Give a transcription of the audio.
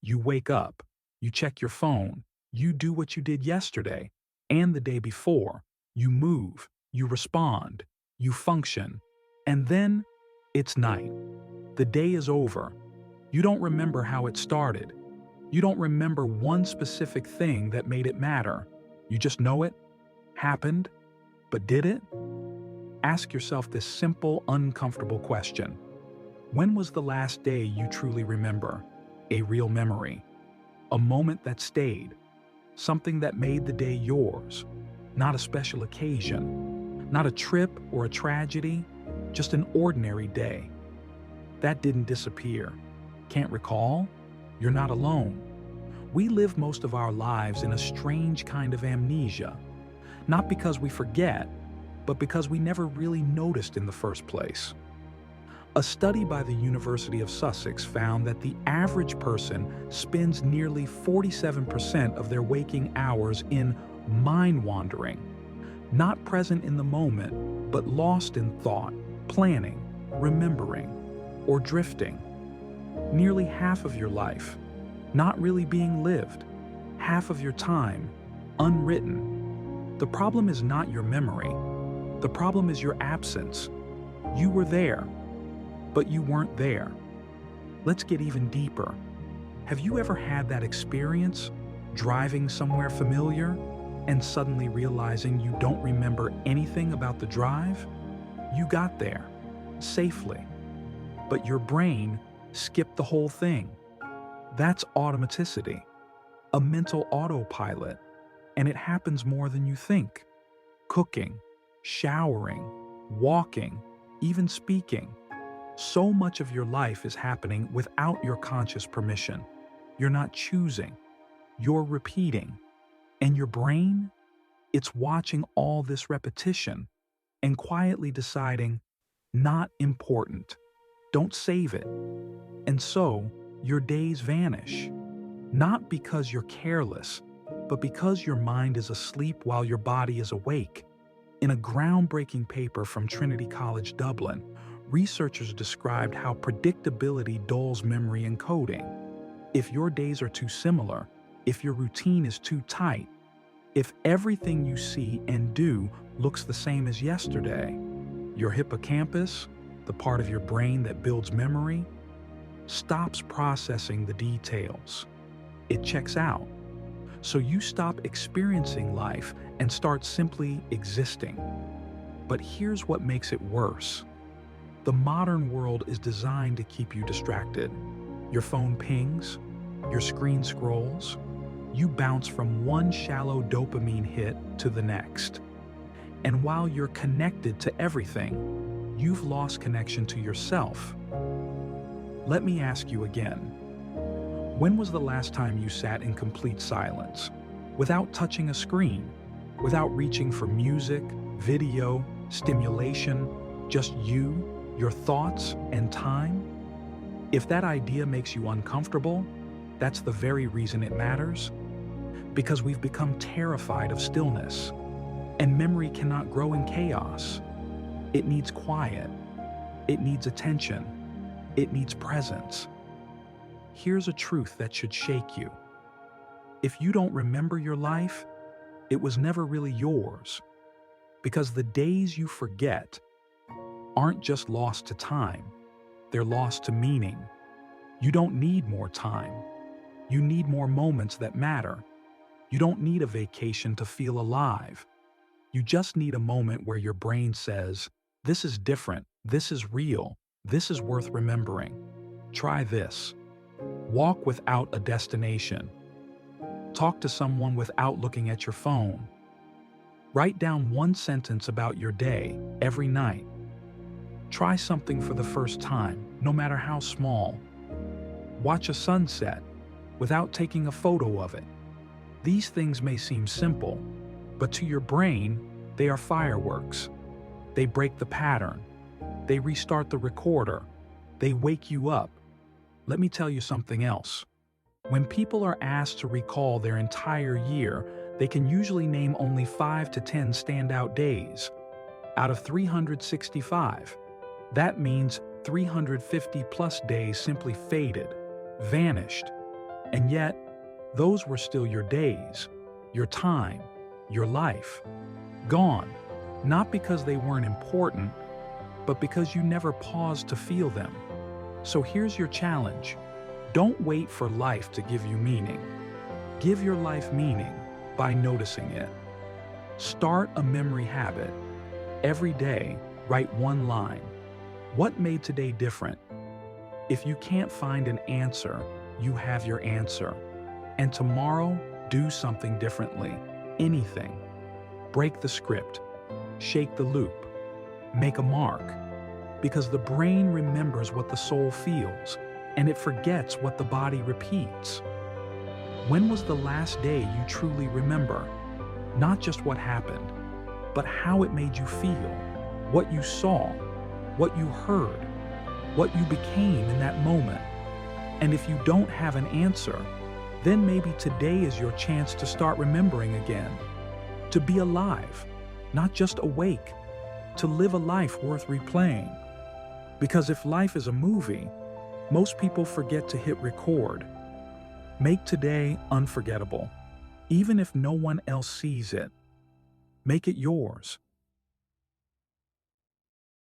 You wake up, you check your phone, you do what you did yesterday and the day before. You move, you respond, you function, and then it's night. The day is over. You don't remember how it started. You don't remember one specific thing that made it matter. You just know it happened, but did it? Ask yourself this simple, uncomfortable question. When was the last day you truly remember? A real memory. A moment that stayed. Something that made the day yours. Not a special occasion. Not a trip or a tragedy. Just an ordinary day. That didn't disappear. Can't recall? You're not alone. We live most of our lives in a strange kind of amnesia. Not because we forget, but because we never really noticed in the first place. A study by the University of Sussex found that the average person spends nearly 47% of their waking hours in mind-wandering, not present in the moment, but lost in thought, planning, remembering, or drifting. Nearly half of your life, not really being lived, half of your time, unwritten. The problem is not your memory. The problem is your absence. You were there, but you weren't there. Let's get even deeper. Have you ever had that experience, driving somewhere familiar, and suddenly realizing you don't remember anything about the drive? You got there, safely, but your brain skipped the whole thing. That's automaticity, a mental autopilot, and it happens more than you think. Cooking, showering, walking, even speaking. So much of your life is happening without your conscious permission. You're not choosing, you're repeating. And your brain, it's watching all this repetition and quietly deciding, not important. Don't save it. And so, your days vanish. Not because you're careless, but because your mind is asleep while your body is awake. In a groundbreaking paper from Trinity College Dublin, researchers described how predictability dulls memory encoding. If your days are too similar, if your routine is too tight, if everything you see and do looks the same as yesterday, your hippocampus, the part of your brain that builds memory, stops processing the details. It checks out. So you stop experiencing life and start simply existing. But here's what makes it worse. The modern world is designed to keep you distracted. Your phone pings, your screen scrolls, you bounce from one shallow dopamine hit to the next. And while you're connected to everything, you've lost connection to yourself. Let me ask you again. When was the last time you sat in complete silence, without touching a screen, without reaching for music, video, stimulation, just you, your thoughts, and time? If that idea makes you uncomfortable, that's the very reason it matters. Because we've become terrified of stillness, and memory cannot grow in chaos. It needs quiet. It needs attention. It needs presence. Here's a truth that should shake you. If you don't remember your life, it was never really yours. Because the days you forget aren't just lost to time, they're lost to meaning. You don't need more time. You need more moments that matter. You don't need a vacation to feel alive. You just need a moment where your brain says, this is different, this is real, this is worth remembering. Try this. Walk without a destination. Talk to someone without looking at your phone. Write down one sentence about your day every night. Try something for the first time, no matter how small. Watch a sunset without taking a photo of it. These things may seem simple, but to your brain, they are fireworks. They break the pattern. They restart the recorder. They wake you up. Let me tell you something else. When people are asked to recall their entire year, they can usually name only 5 to 10 standout days. Out of 365, that means 350 plus days simply faded, vanished. And yet, those were still your days, your time, your life. Gone, not because they weren't important, but because you never paused to feel them. So here's your challenge. Don't wait for life to give you meaning. Give your life meaning by noticing it. Start a memory habit. Every day, write one line. What made today different? If you can't find an answer, you have your answer. And tomorrow, do something differently. Anything. Break the script. Shake the loop. Make a mark. Because the brain remembers what the soul feels, and it forgets what the body repeats. When was the last day you truly remember? Not just what happened, but how it made you feel, what you saw, what you heard, what you became in that moment. And if you don't have an answer, then maybe today is your chance to start remembering again. To be alive, not just awake. To live a life worth replaying. Because if life is a movie, most people forget to hit record. Make today unforgettable, even if no one else sees it. Make it yours.